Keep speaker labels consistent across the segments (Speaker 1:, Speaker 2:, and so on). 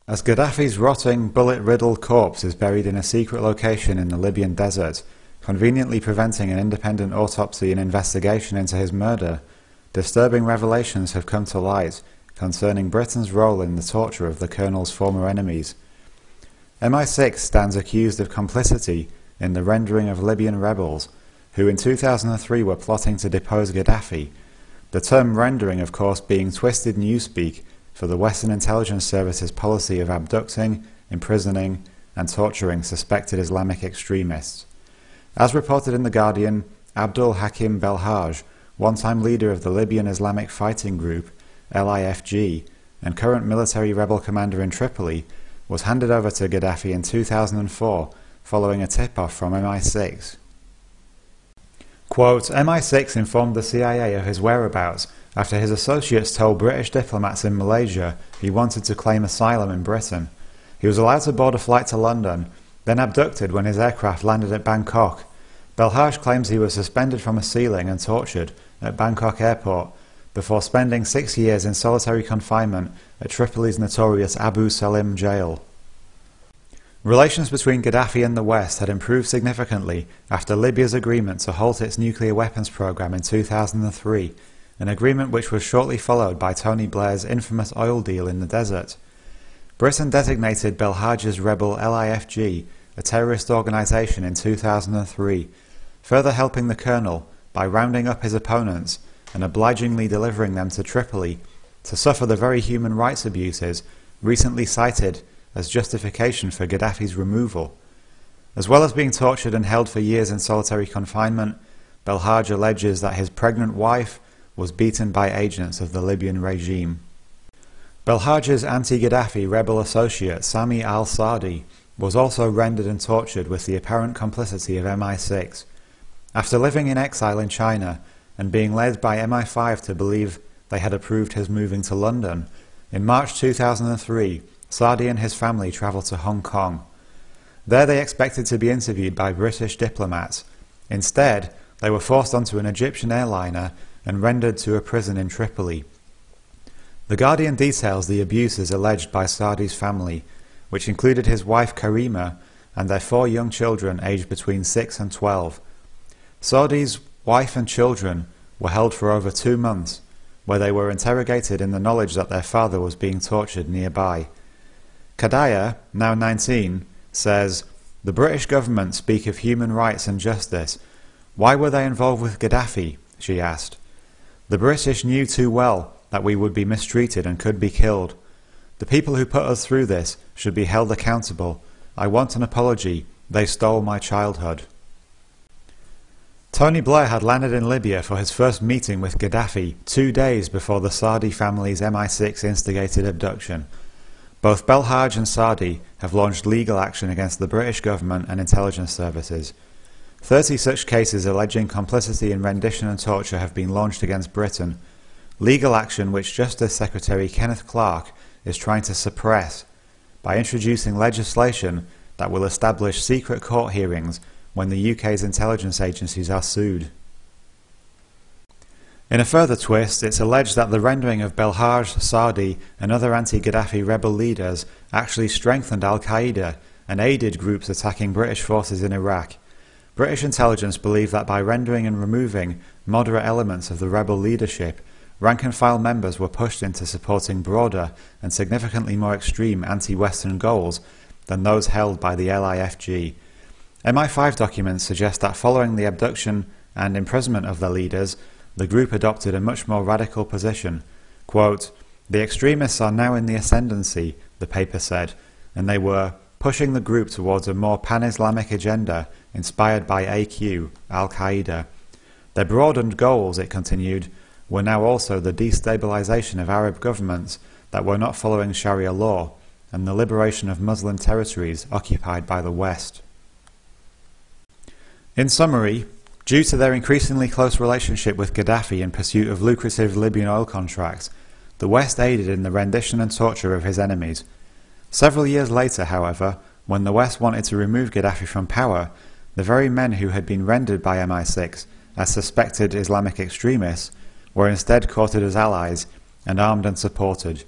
Speaker 1: As Gaddafi's rotting, bullet-riddled corpse is buried in a secret location in the Libyan desert, conveniently preventing an independent autopsy and investigation into his murder, disturbing revelations have come to light concerning Britain's role in the torture of the colonel's former enemies. MI6 stands accused of complicity in the rendering of Libyan rebels, who in 2003 were plotting to depose Gaddafi, the term rendering of course being twisted newspeak for the Western intelligence service's policy of abducting, imprisoning and torturing suspected Islamic extremists. As reported in The Guardian, Abdul Hakim Belhaj, one-time leader of the Libyan Islamic Fighting Group, LIFG, and current military rebel commander in Tripoli, was handed over to Gaddafi in 2004 following a tip-off from MI6. Quote, MI6 informed the CIA of his whereabouts after his associates told British diplomats in Malaysia he wanted to claim asylum in Britain. He was allowed to board a flight to London, then abducted when his aircraft landed at Bangkok. Belhaj claims he was suspended from a ceiling and tortured at Bangkok airport before spending 6 years in solitary confinement at Tripoli's notorious Abu Salim jail. Relations between Gaddafi and the West had improved significantly after Libya's agreement to halt its nuclear weapons program in 2003, an agreement which was shortly followed by Tony Blair's infamous oil deal in the desert. Britain designated Belhaj's rebel LIFG a terrorist organisation in 2003, further helping the colonel by rounding up his opponents and obligingly delivering them to Tripoli to suffer the very human rights abuses recently cited as justification for Gaddafi's removal. As well as being tortured and held for years in solitary confinement, Belhaj alleges that his pregnant wife was beaten by agents of the Libyan regime. Belhaj's anti-Gaddafi rebel associate Sami al-Sadi was also rendered and tortured with the apparent complicity of MI6. After living in exile in China and being led by MI5 to believe they had approved his moving to London, in March 2003, Sadi and his family travelled to Hong Kong. There they expected to be interviewed by British diplomats. Instead, they were forced onto an Egyptian airliner and rendered to a prison in Tripoli. The Guardian details the abuses alleged by Sadi's family, which included his wife Karima and their 4 young children aged between 6 and 12. Sadi's wife and children were held for over 2 months, where they were interrogated in the knowledge that their father was being tortured nearby. Kadaya, now 19, says, "The British government speak of human rights and justice. Why were they involved with Gaddafi?" she asked. "The British knew too well that we would be mistreated and could be killed. The people who put us through this should be held accountable. I want an apology. They stole my childhood." Tony Blair had landed in Libya for his first meeting with Gaddafi 2 days before the Sadi family's MI6 instigated abduction. Both Belhaj and Sadi have launched legal action against the British government and intelligence services. 30 such cases alleging complicity in rendition and torture have been launched against Britain. Legal action which Justice Secretary Kenneth Clarke is trying to suppress by introducing legislation that will establish secret court hearings when the UK's intelligence agencies are sued. In a further twist, it's alleged that the rendering of Belhaj, Sadi and other anti-Gaddafi rebel leaders actually strengthened al-Qaeda and aided groups attacking British forces in Iraq. British intelligence believe that by rendering and removing moderate elements of the rebel leadership, rank-and-file members were pushed into supporting broader and significantly more extreme anti-Western goals than those held by the LIFG. MI5 documents suggest that following the abduction and imprisonment of their leaders, the group adopted a much more radical position. Quote, "The extremists are now in the ascendancy," the paper said, and they were pushing the group towards a more pan-Islamic agenda inspired by AQ, al-Qaeda. Their broadened goals, it continued, were now also the destabilization of Arab governments that were not following Sharia law and the liberation of Muslim territories occupied by the West. In summary, due to their increasingly close relationship with Gaddafi in pursuit of lucrative Libyan oil contracts, the West aided in the rendition and torture of his enemies. Several years later, however, when the West wanted to remove Gaddafi from power, the very men who had been rendered by MI6 as suspected Islamic extremists were instead courted as allies and armed and supported.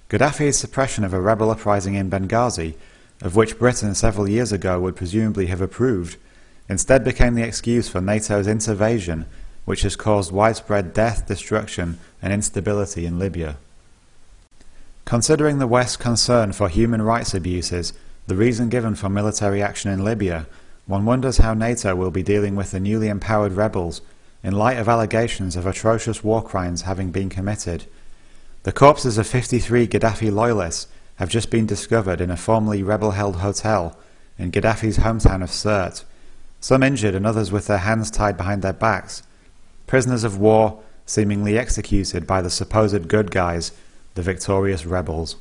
Speaker 1: Gaddafi's suppression of a rebel uprising in Benghazi, of which Britain several years ago would presumably have approved, instead became the excuse for NATO's intervention, which has caused widespread death, destruction, and instability in Libya. Considering the West's concern for human rights abuses, the reason given for military action in Libya, one wonders how NATO will be dealing with the newly empowered rebels in light of allegations of atrocious war crimes having been committed. The corpses of 53 Gaddafi loyalists have just been discovered in a formerly rebel-held hotel in Gaddafi's hometown of Sirte, some injured and others with their hands tied behind their backs, prisoners of war seemingly executed by the supposed good guys, the victorious rebels.